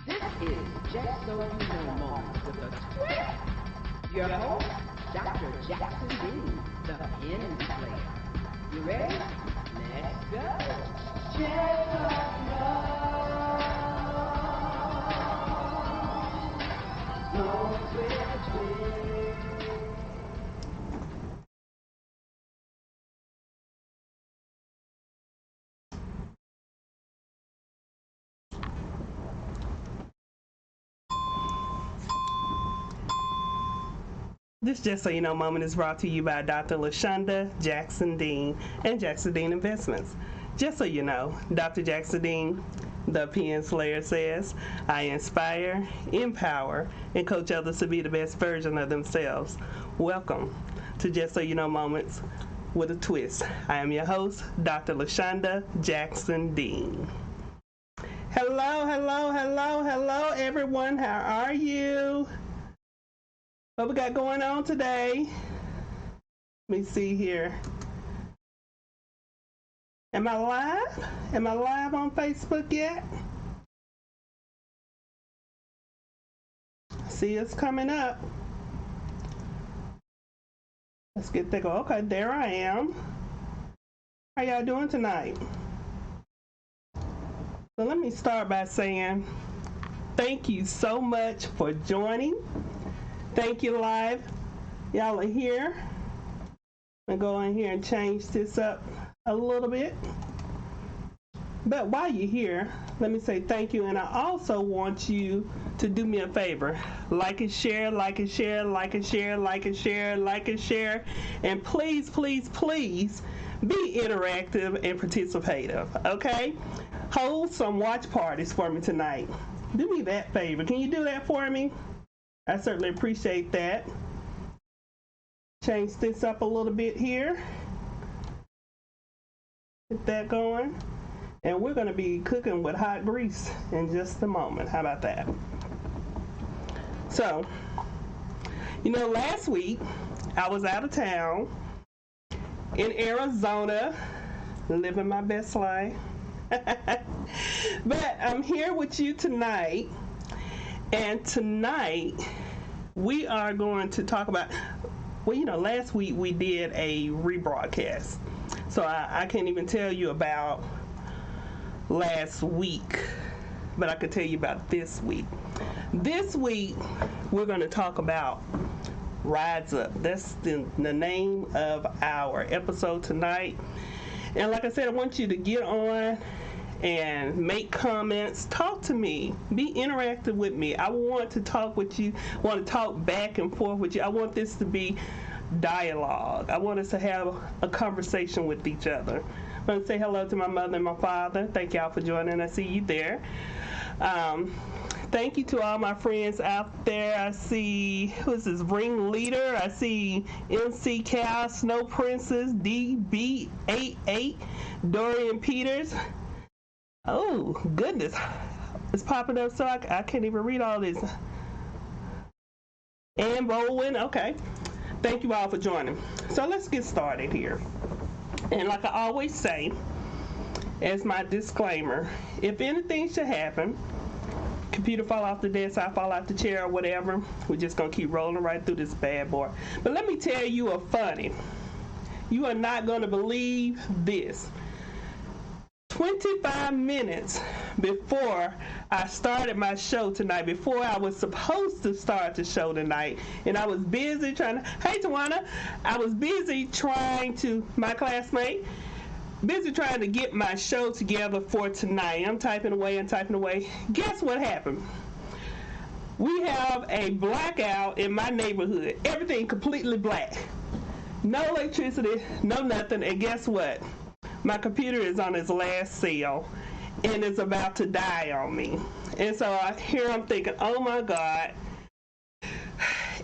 This is Just So You Know Moments with a twist. Your host, Dr. Jackson Dean, the pen player. You ready? Let's go. Just so you know. Moments with a twist. This Just So You Know moment is brought to you by Dr. LaShonda Jackson Dean and Jackson Dean Investments. Just so you know, Dr. Jackson Dean, the pen slayer, says, I inspire, empower, and coach others to be the best version of themselves. Welcome to Just So You Know moments with a twist. I am your host, Dr. LaShonda Jackson Dean. Hello, everyone. How are you? What we got going on today? Let me see here. Am I live? Am I live on Facebook yet? See, it's coming up. Let's get that going. Okay, there I am. How y'all doing tonight? So let me start by saying thank you so much for joining. Thank you, live. Y'all are here. I'm going to go in here and change this up a little bit. But while you're here, let me say thank you. And I also want you to do me a favor. Like and share, like and share, like and share, like and share, like and share. And please, please, please be interactive and participative, okay? Hold some watch parties for me tonight. Do me that favor. Can you do that for me? I certainly appreciate that. Change this up a little bit here. Get that going. And we're going to be cooking with hot grease in just a moment. How about that? So, you know, last week I was out of town in Arizona, living my best life. But I'm here with you tonight. And tonight, we are going to talk about, well, you know, last week we did a rebroadcast. So I can't even tell you about last week, but I could tell you about this week. This week, we're going to talk about Rise Up. That's the name of our episode tonight. And like I said, I want you to get on and make comments, talk to me, be interactive with me. I want to talk with you, want to talk back and forth with you. I want this to be dialogue. I want us to have a conversation with each other. I want to say hello to my mother and my father. Thank y'all for joining. I see you there. Thank you to all my friends out there. I see, who's this, Ring Leader? I see MC Cal, Snow Princess, DB88, Dorian Peters. Oh, goodness. It's popping up, so I can't even read all this. And Bowen, okay. Thank you all for joining. So let's get started here. And like I always say, as my disclaimer, if anything should happen, computer fall off the desk, I fall out the chair or whatever, we're just going to keep rolling right through this bad boy. But let me tell you a funny. You are not going to believe this. 25 minutes before I started my show tonight, before I was supposed to start the show tonight, and I was busy trying to, hey Tawana, I was busy trying to, my classmate, busy trying to get my show together for tonight. I'm typing away and typing away. Guess what happened? We have a blackout in my neighborhood. Everything completely black. No electricity, no nothing, and guess what? My computer is on its last cell and it's about to die on me. And so here I'm thinking, oh my God,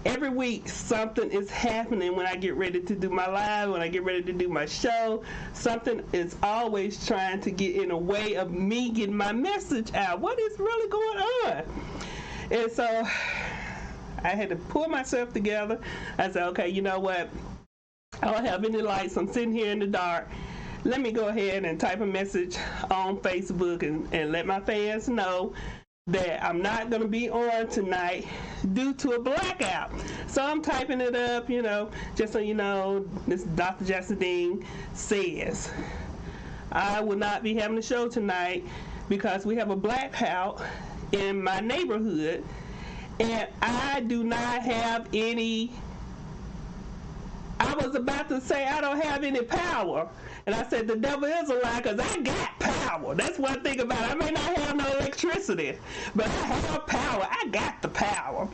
every week something is happening when I get ready to do my live, when I get ready to do my show. Something is always trying to get in the way of me getting my message out. What is really going on? And so I had to pull myself together. I said, okay, you know what? I don't have any lights. I'm sitting here in the dark. Let me go ahead and type a message on Facebook and let my fans know that I'm not going to be on tonight due to a blackout. So I'm typing it up, just so you know, this Dr. Jackson Dean says, I will not be having a show tonight because we have a blackout in my neighborhood, and I do not have any. I was about to say I don't have any power. And I said, the devil is a lie, because I got power. That's one thing about it. I may not have no electricity, but I have power. I got the power.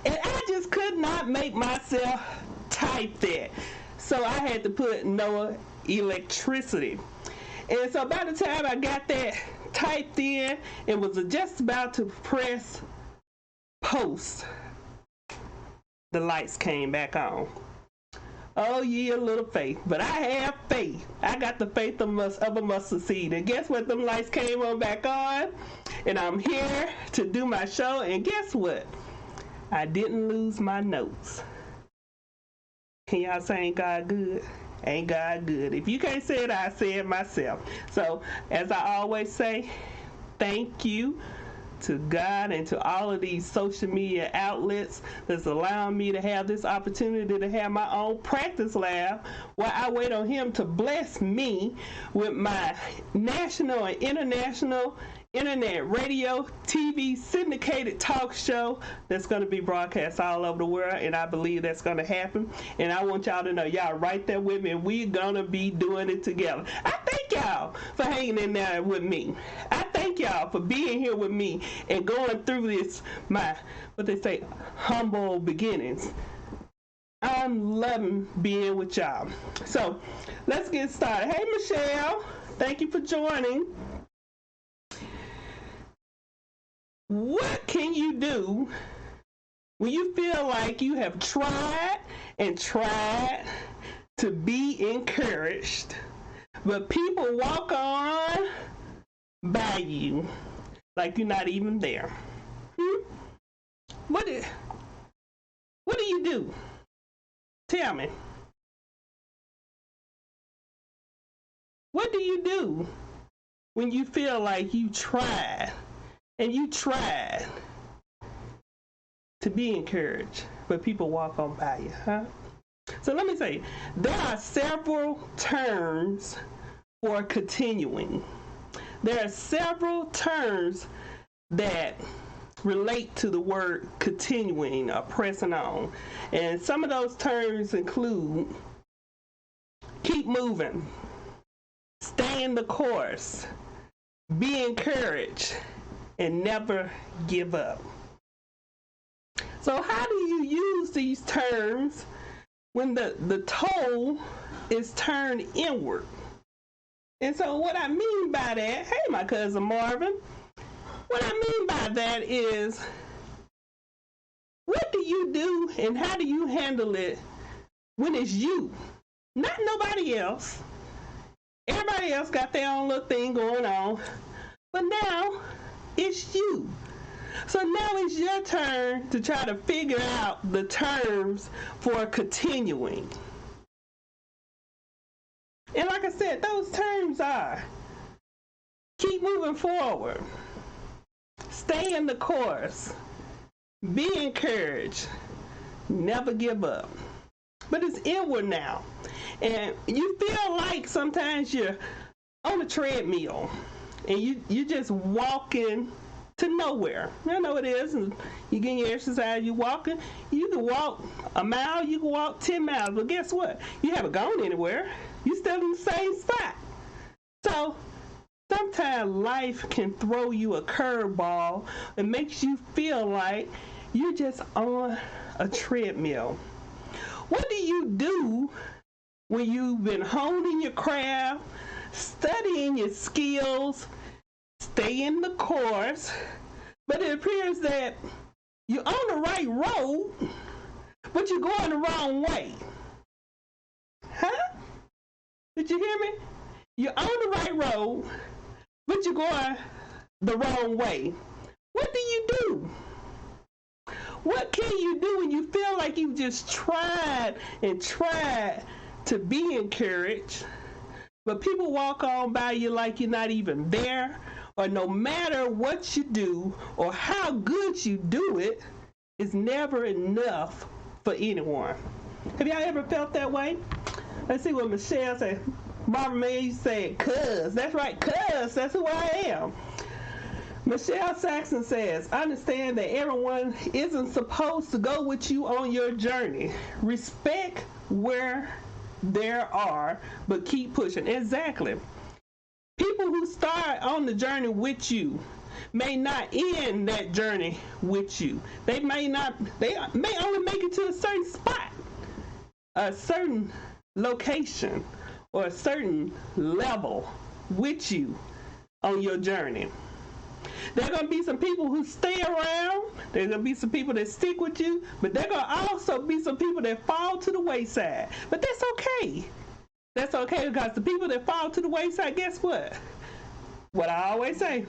And I just could not make myself type that. So I had to put no electricity. And so by the time I got that typed in and was just about to press post, the lights came back on. Oh, ye a little faith. But I have faith. I got the faith of a mustard seed. And guess what? Them lights came on back on. And I'm here to do my show. And guess what? I didn't lose my notes. Can y'all say ain't God good? Ain't God good? If you can't say it, I say it myself. So, as I always say, thank you to God and to all of these social media outlets that's allowing me to have this opportunity to have my own practice lab while I wait on Him to bless me with my national and international internet, radio, TV, syndicated talk show that's going to be broadcast all over the world, and I believe that's going to happen. And I want y'all to know, y'all right there with me, and we're going to be doing it together. I thank y'all for hanging in there with me. I thank y'all for being here with me and going through this, what they say, humble beginnings. I'm loving being with y'all. So let's get started. Hey, Michelle, thank you for joining. What can you do when you feel like you have tried and tried to be encouraged, but people walk on by you like you're not even there? What do you do? Tell me. What do you do when you feel like you tried and you tried to be encouraged, but people walk on by you, huh? So let me tell you, there are several terms for continuing. There are several terms that relate to the word continuing or pressing on. And some of those terms include keep moving, stay in the course, be encouraged, and never give up. So how do you use these terms when the toe is turned inward? And so what I mean by that, hey, my cousin Marvin, what I mean by that is, what do you do and how do you handle it when it's you, not nobody else? Everybody else got their own little thing going on, but now it's you. So now it's your turn to try to figure out the terms for continuing. And like I said, those terms are keep moving forward, stay in the course, be encouraged, never give up. But it's inward now. And you feel like sometimes you're on a treadmill and you just walking to nowhere. I know it is. And you getting your exercise, you walking. You can walk a mile, you can walk 10 miles. But guess what? You haven't gone anywhere. You're still in the same spot. So sometimes life can throw you a curveball and makes you feel like you're just on a treadmill. What do you do when you've been honing your craft, studying your skills, stay in the course, but it appears that you're on the right road, but you're going the wrong way? Huh? Did you hear me? You're on the right road, but you're going the wrong way. What do you do? What can you do when you feel like you've just tried and tried to be encouraged, but people walk on by you like you're not even there, or no matter what you do or how good you do it, is never enough for anyone. Have y'all ever felt that way? Let's see what Michelle said. Marvin May said, cuz. That's right, cuz. That's who I am. Michelle Saxon says, understand that everyone isn't supposed to go with you on your journey. Respect where there are, but keep pushing. Exactly. People who start on the journey with you may not end that journey with you. They may only make it to a certain spot, a certain location, or a certain level with you on your journey. There are going to be some people who stay around. There's going to be some people that stick with you, but there are going to also be some people that fall to the wayside. But that's okay. That's okay, because the people that fall to the wayside, guess what? What I always say,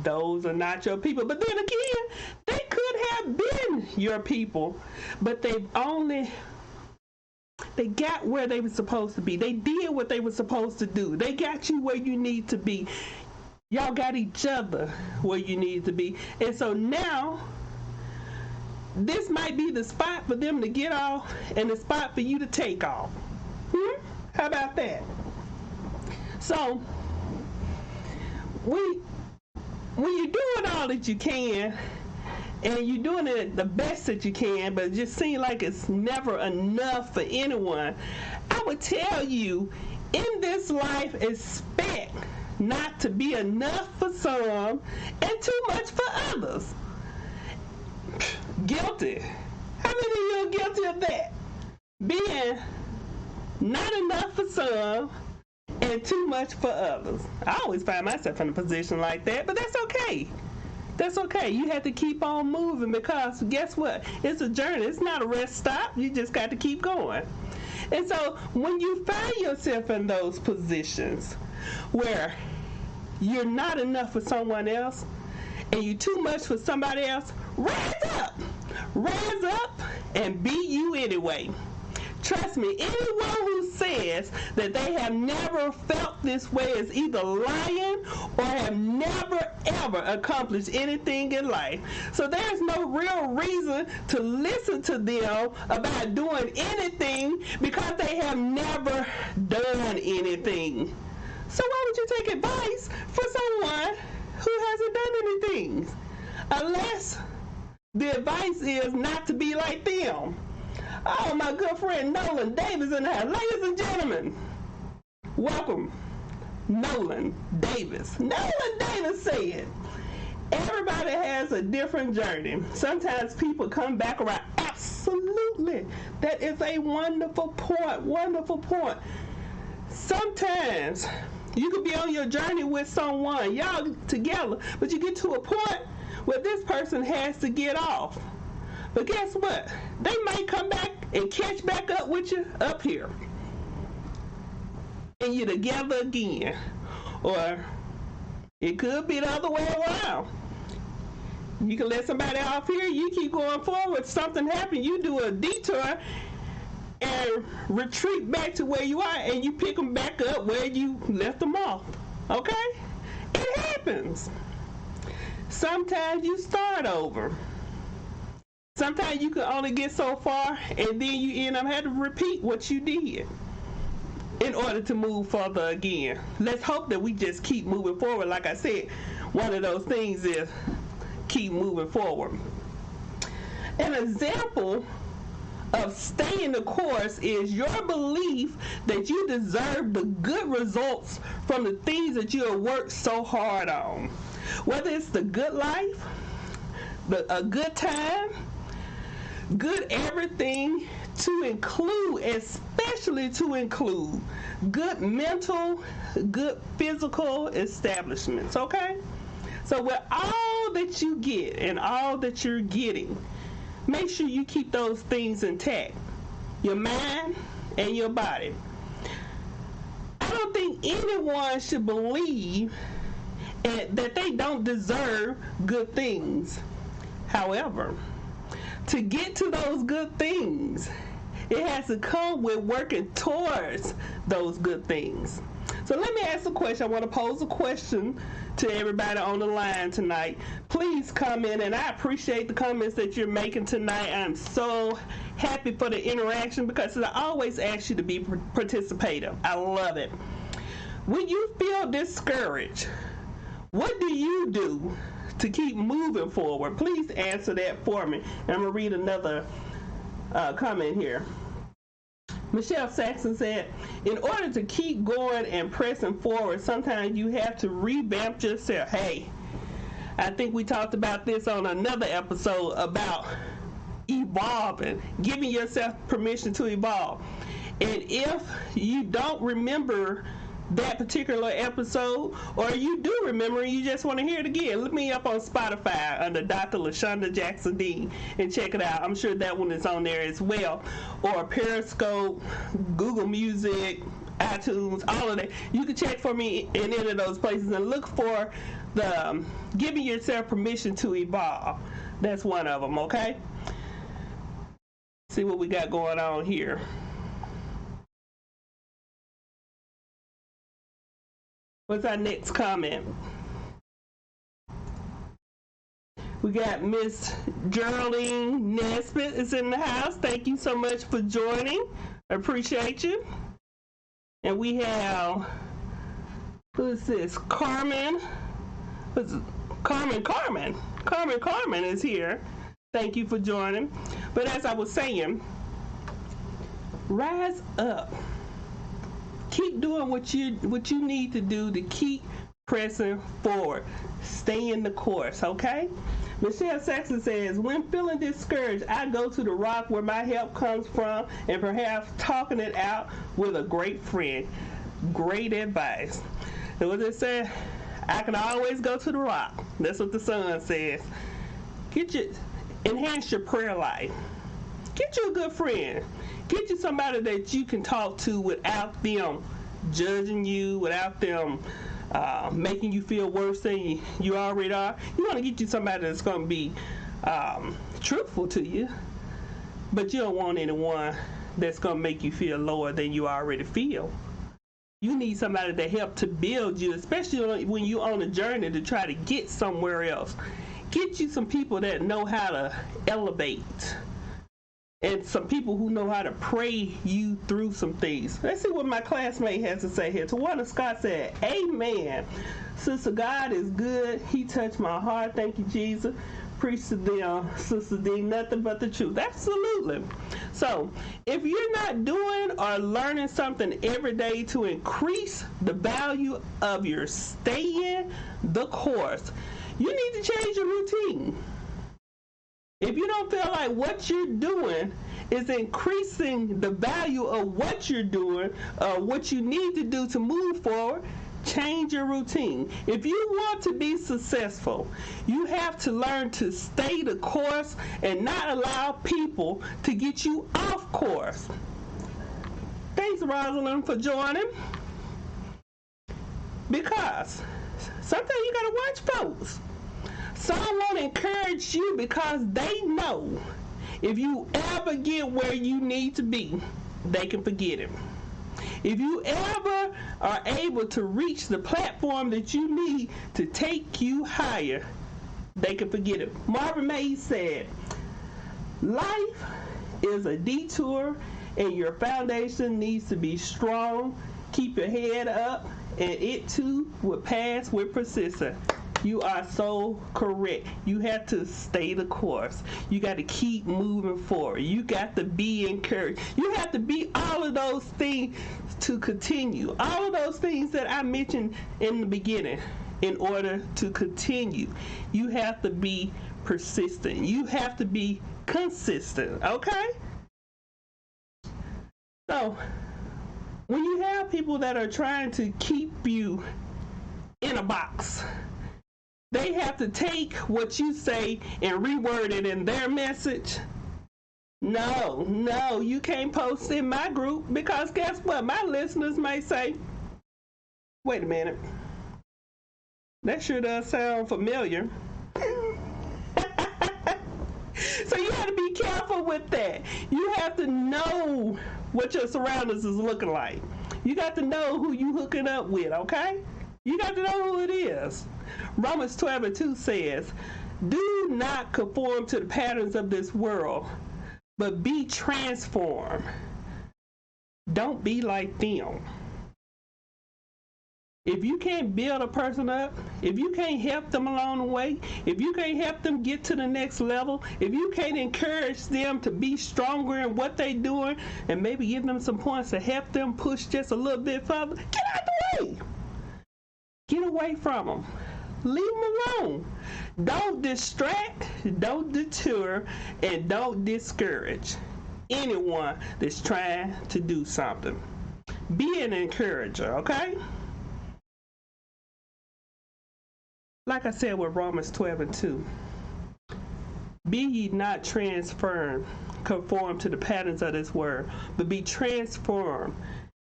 those are not your people. But then again, they could have been your people, but they got where they were supposed to be. They did what they were supposed to do. They got you where you need to be. Y'all got each other where you need to be. And so now, this might be the spot for them to get off and the spot for you to take off. How about that? So, when you're doing all that you can, and you're doing it the best that you can, but it just seems like it's never enough for anyone, I would tell you, in this life, expect not to be enough for some and too much for others. Guilty. How many of you are guilty of that? Being not enough for some and too much for others. I always find myself in a position like that, but that's okay. That's okay. You have to keep on moving, because guess what? It's a journey. It's not a rest stop. You just got to keep going. And so when you find yourself in those positions where you're not enough for someone else and you're too much for somebody else, rise up. Rise up and be you anyway. Trust me, anyone who says that they have never felt this way is either lying or have never ever accomplished anything in life. So there's no real reason to listen to them about doing anything, because they have never done anything. So why would you take advice for someone who hasn't done anything? Unless the advice is not to be like them. Oh, my good friend Nolan Davis in the house. Ladies and gentlemen, welcome Nolan Davis. Nolan Davis said, everybody has a different journey. Sometimes people come back around. Absolutely. That is a wonderful point. Wonderful point. Sometimes you could be on your journey with someone, y'all together, but you get to a point where this person has to get off. But guess what? They might come back and catch back up with you up here. And you're together again. Or it could be the other way around. You can let somebody off here, you keep going forward, something happens, you do a detour and retreat back to where you are, and you pick them back up where you left them off. Okay? It happens. Sometimes you start over. Sometimes you can only get so far, and then you end up having to repeat what you did in order to move further again. Let's hope that we just keep moving forward. Like I said, one of those things is keep moving forward. An example of staying the course is your belief that you deserve the good results from the things that you have worked so hard on. Whether it's the good life, a good time, good everything, to include, especially to include, good mental, good physical establishments, okay? So with all that you get and all that you're getting, make sure you keep those things intact, your mind and your body. I don't think anyone should believe that they don't deserve good things. However, to get to those good things, it has to come with working towards those good things. So let me ask a question. I want to pose a question to everybody on the line tonight. Please comment, and I appreciate the comments that you're making tonight. I'm so happy for the interaction because I always ask you to be participative. I love it. When you feel discouraged, what do you do to keep moving forward? Please answer that for me. And I'm going to read another comment here. Michelle Saxon said, in order to keep going and pressing forward, sometimes you have to revamp yourself. Hey, I think we talked about this on another episode about evolving, giving yourself permission to evolve. And if you don't remember that particular episode, or you do remember and you just want to hear it again, look me up on Spotify under Dr. LaShonda Jackson Dean and check it out. I'm sure that one is on there as well. Or Periscope, Google Music, iTunes, all of that. You can check for me in any of those places and look for the giving yourself permission to evolve. That's one of them, okay? See what we got going on here. What's our next comment? We got Miss Geraldine Nesbitt is in the house. Thank you so much for joining. I appreciate you. And we have, who is this? Carmen. Who's Carmen is here. Thank you for joining. But as I was saying, rise up. Keep doing what you need to do to keep pressing forward. Stay in the course, okay? Michelle Saxon says, when feeling discouraged, I go to the rock where my help comes from and perhaps talking it out with a great friend. Great advice. And what it said, I can always go to the rock. That's what the sun says. Enhance your prayer life. Get you a good friend. Get you somebody that you can talk to without them judging you, without them making you feel worse than you already are. You want to get you somebody that's going to be truthful to you, but you don't want anyone that's going to make you feel lower than you already feel. You need somebody to help to build you, especially when you're on a journey to try to get somewhere else. Get you some people that know how to elevate. And some people who know how to pray you through some things. Let's see what my classmate has to say here. Tawana Scott said, amen. Sister, God is good. He touched my heart. Thank you, Jesus. Preach to them, Sister D, nothing but the truth. Absolutely. So, if you're not doing or learning something every day to increase the value of your staying the course, you need to change your routine. If you don't feel like what you're doing is increasing the value of what you're doing, what you need to do to move forward, change your routine. If you want to be successful, you have to learn to stay the course and not allow people to get you off course. Thanks, Rosalind, for joining. Because sometimes you gotta watch folks. Some want to encourage you because they know if you ever get where you need to be, they can forget it. If you ever are able to reach the platform that you need to take you higher, they can forget it. Marvin Mays said, life is a detour and your foundation needs to be strong. Keep your head up and it too will pass with persistence. You are so correct. You have to stay the course. You got to keep moving forward. You got to be encouraged. You have to be all of those things to continue. All of those things that I mentioned in the beginning in order to continue. You have to be persistent. You have to be consistent, okay? So, when you have people that are trying to keep you in a box, they have to take what you say and reword it in their message. No, you can't post in my group because guess what? My listeners may say, wait a minute, that sure does sound familiar. So you have to be careful with that. You have to know what your surroundings is looking like. You got to know who you hooking up with, okay? You got to know who it is. Romans 12:2 says, do not conform to the patterns of this world, but be transformed. Don't be like them. If you can't build a person up, if you can't help them along the way, if you can't help them get to the next level, if you can't encourage them to be stronger in what they're doing and maybe give them some points to help them push just a little bit further, get out the way. Get away from them. Leave them alone. Don't distract, don't deter, and don't discourage anyone that's trying to do something. Be an encourager, okay? Like I said with Romans 12:2, be ye not transformed, conform to the patterns of this world, but be transformed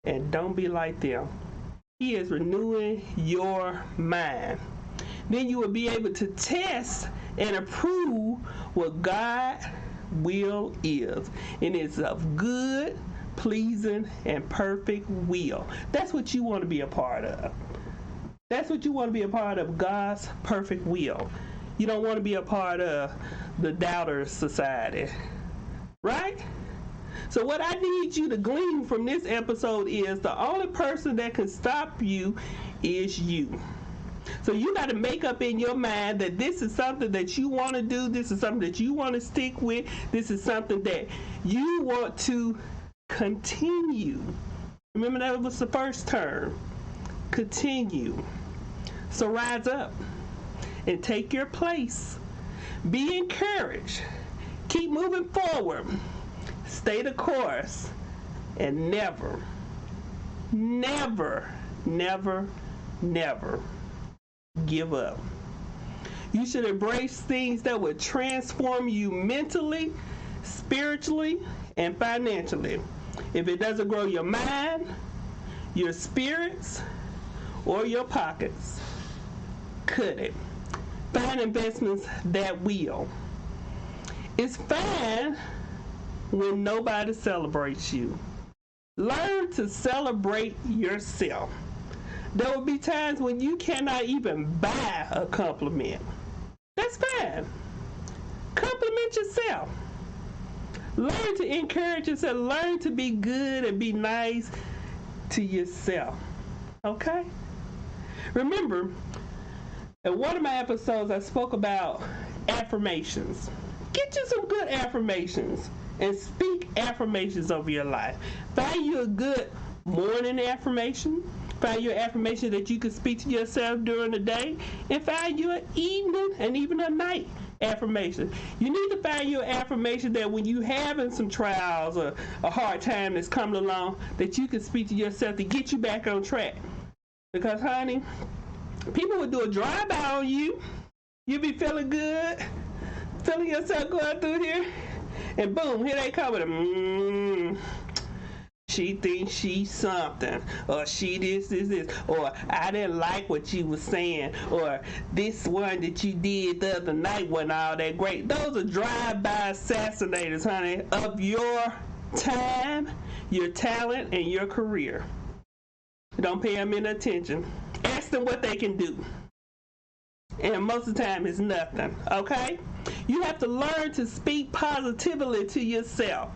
and don't be like them. He is renewing your mind. Then you will be able to test and approve what God's will is. And it's of good, pleasing, and perfect will. That's what you want to be a part of. That's what you want to be a part of, God's perfect will. You don't want to be a part of the Doubters Society, right? So what I need you to glean from this episode is the only person that can stop you is you. So you got to make up in your mind that this is something that you want to do. This is something that you want to stick with. This is something that you want to continue. Remember, that was the first term. Continue. So rise up and take your place. Be encouraged. Keep moving forward. Stay the course. And never, never, never, never give up. You should embrace things that would transform you mentally, spiritually, and financially. If it doesn't grow your mind, your spirits, or your pockets, cut it. Find investments that will. It's fine when nobody celebrates you. Learn to celebrate yourself. There will be times when you cannot even buy a compliment. That's fine. Compliment yourself. Learn to encourage yourself. Learn to be good and be nice to yourself. Okay? Remember, in one of my episodes, I spoke about affirmations. Get you some good affirmations and speak affirmations over your life. Find you a good morning affirmation. Find you an affirmation that you can speak to yourself during the day. And find you an evening and even a night affirmation. You need to find you an affirmation that when you having some trials or a hard time that's coming along, that you can speak to yourself to get you back on track. Because, honey, people will do a drive-by on you. You'll be feeling good, feeling yourself going through here, and boom, here they come with a she thinks she's something, or she this, or I didn't like what you were saying, or this one that you did the other night wasn't all that great. Those are drive-by assassinators, honey, of your time, your talent, and your career. Don't pay them any attention. Ask them what they can do. And most of the time, it's nothing, okay? You have to learn to speak positively to yourself.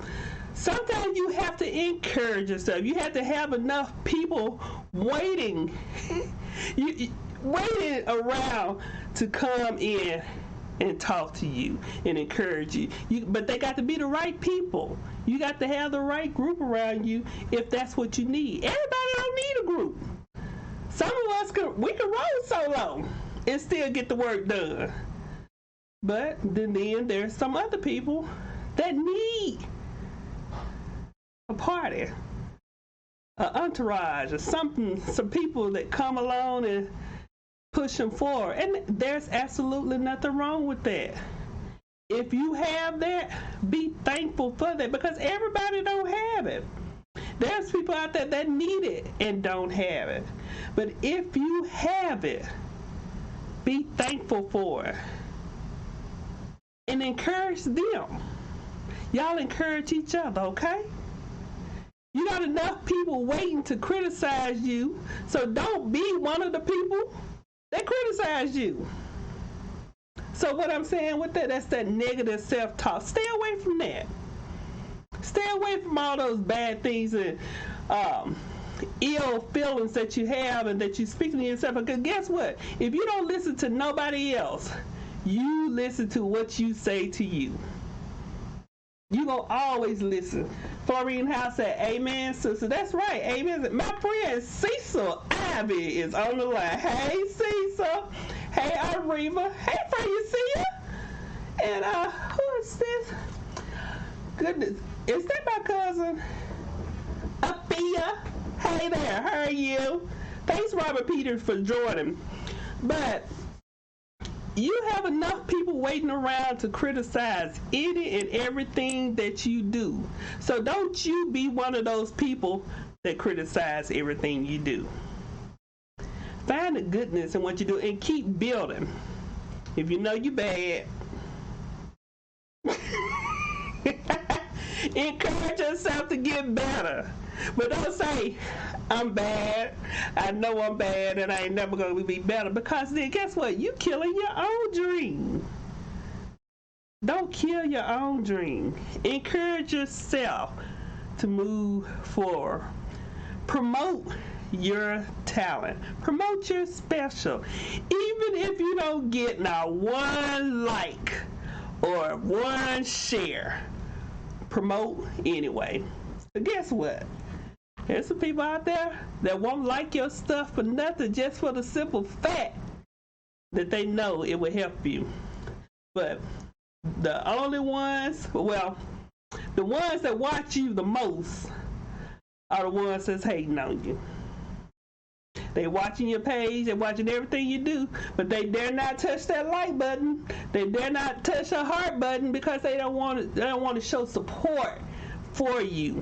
Sometimes you have to encourage yourself. You have to have enough people waiting, waiting around to come in and talk to you and encourage you. But they got to be the right people. You got to have the right group around you if that's what you need. Everybody don't need a group. Some of us we can roll solo and still get the work done. But then there's some other people that need a party, an entourage, or something, some people that come along and push them forward. And there's absolutely nothing wrong with that. If you have that, be thankful for that, because everybody don't have it. There's people out there that need it and don't have it. But if you have it, be thankful for it and encourage them. Y'all encourage each other, okay? You got enough people waiting to criticize you, so don't be one of the people that criticize you. So what I'm saying with that, that's that negative self-talk. Stay away from that. Stay away from all those bad things and ill feelings that you have and that you speaking to yourself. Because guess what? If you don't listen to nobody else, you listen to what you say to you. You gonna always listen. Florine House said, amen, sister. That's right, amen. My friend Cecil Ivy is on the line. Hey, Cecil. Hey, Ariva. Hey, Francia. And who is this? Goodness, is that my cousin? Afia. Hey there, how are you? Thanks, Robert Peters, for joining. But you have enough people waiting around to criticize any and everything that you do. So don't you be one of those people that criticize everything you do. Find the goodness in what you do and keep building. If you know you bad, encourage yourself to get better. But don't say, I'm bad, I know I'm bad, and I ain't never going to be better. Because then guess what? You killing your own dream. Don't kill your own dream. Encourage yourself to move forward. Promote your talent. Promote your special. Even if you don't get now one like or one share, promote anyway. But guess what? There's some people out there that won't like your stuff for nothing, just for the simple fact that they know it will help you. But the only ones, well, the ones that watch you the most are the ones that's hating on you. They watching your page, they watching everything you do, but they dare not touch that like button. They dare not touch the heart button because they don't want to show support for you.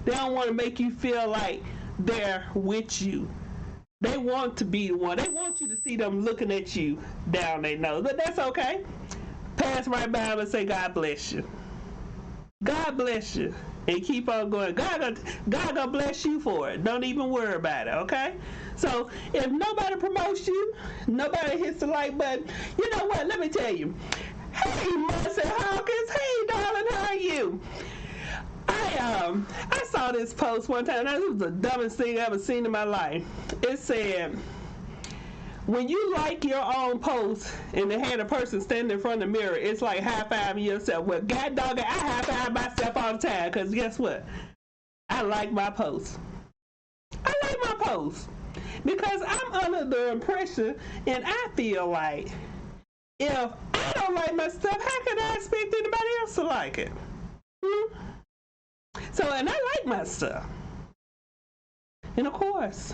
They don't want to make you feel like they're with you. They want to be the one. They want you to see them looking at you down their nose. But that's okay. Pass right by them and say, God bless you. God bless you. And keep on going. God gonna bless you for it. Don't even worry about it, okay? So if nobody promotes you, nobody hits the like button, you know what? Let me tell you. Hey, Marcy Hawkins. Hey, darling, how are you? I saw this post one time. This was the dumbest thing I ever seen in my life. It said, when you like your own post and they had a person standing in front of the mirror, it's like high-fiving yourself. Well, God dog it, I high-five myself all the time because guess what? I like my post. I like my post because I'm under the impression and I feel like if I don't like my stuff, how can I expect anybody else to like it? So, and I like my stuff. And of course,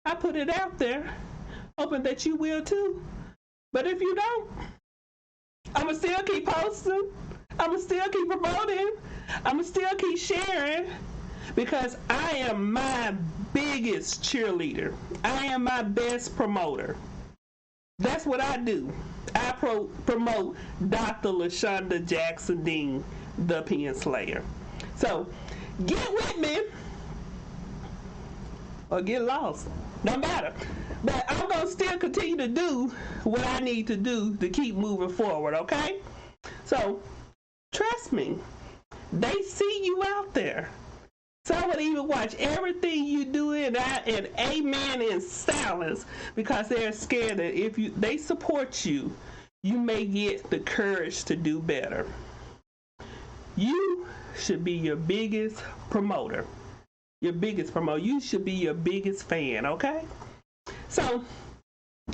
I put it out there, hoping that you will too. But if you don't, I'ma still keep posting. I'ma still keep promoting. I'ma still keep sharing because I am my biggest cheerleader. I am my best promoter. That's what I do. I promote Dr. LaShonda Jackson Dean, the Pen Slayer. So, get with me or get lost. No matter. But I'm going to still continue to do what I need to do to keep moving forward, okay? So, trust me. They see you out there. Some would even watch everything you do and amen in silence because they're scared that if they support you, you may get the courage to do better. You should be your biggest promoter. Your biggest promoter. You should be your biggest fan, okay? So,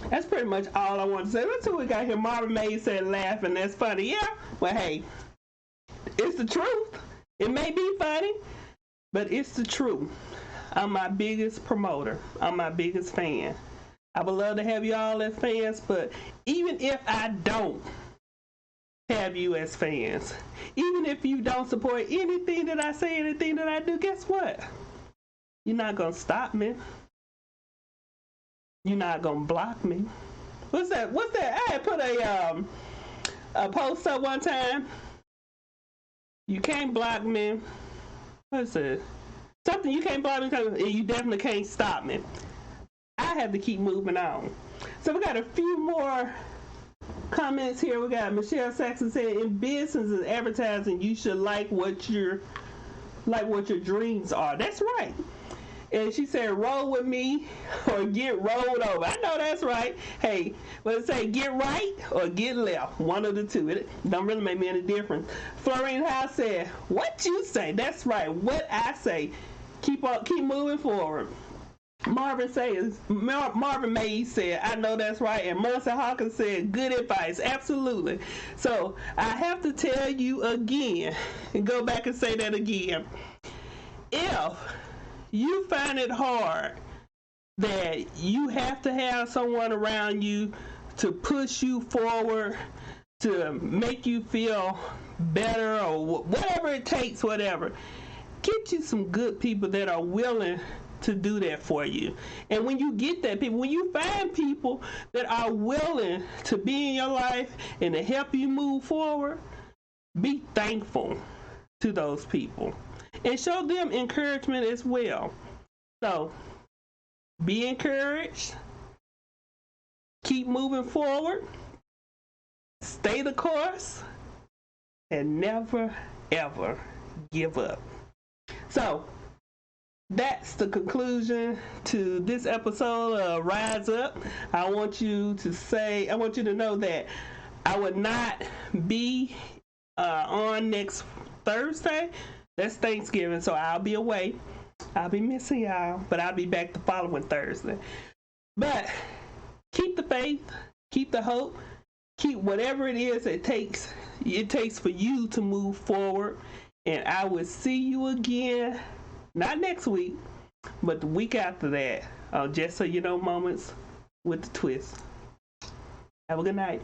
that's pretty much all I want to say. Let's see what we got here. Marvin May said laughing. That's funny. Yeah. Well, hey, it's the truth. It may be funny, but it's the truth. I'm my biggest promoter. I'm my biggest fan. I would love to have you all as fans, but even if I don't have you as fans, even if you don't support anything that I say, anything that I do, guess what? You're not gonna stop me. You're not gonna block me. What's that? I had put a post up one time. You can't block me. what's it? Something you can't block me, and you definitely can't stop me. I have to keep moving on. So we got a few more comments here. We got Michelle Saxon saying, in business and advertising, you should like what your dreams are. That's right. And she said, roll with me or get rolled over. I know that's right. Hey, let's say get right or get left. One of the two. It don't really make me any difference. Florine House said, what you say? That's right. What I say. Keep moving forward. Marvin Mays said, I know that's right. And Melissa Hawkins said, good advice. Absolutely. So I have to tell you again, and go back and say that again. If you find it hard that you have to have someone around you to push you forward, to make you feel better, or whatever it takes, whatever, get you some good people that are willing to do that for you. And when you get that people, when you find people that are willing to be in your life and to help you move forward, be thankful to those people and show them encouragement as well. So be encouraged, keep moving forward, stay the course, and never ever give up. So that's the conclusion to this episode of Rise Up. I want you to know that I would not be on next Thursday. That's Thanksgiving, so I'll be away. I'll be missing y'all, but I'll be back the following Thursday. But keep the faith, keep the hope, keep whatever it is it takes for you to move forward. And I will see you again, not next week, but the week after that. Just so you know, Moments with the Twist. Have a good night.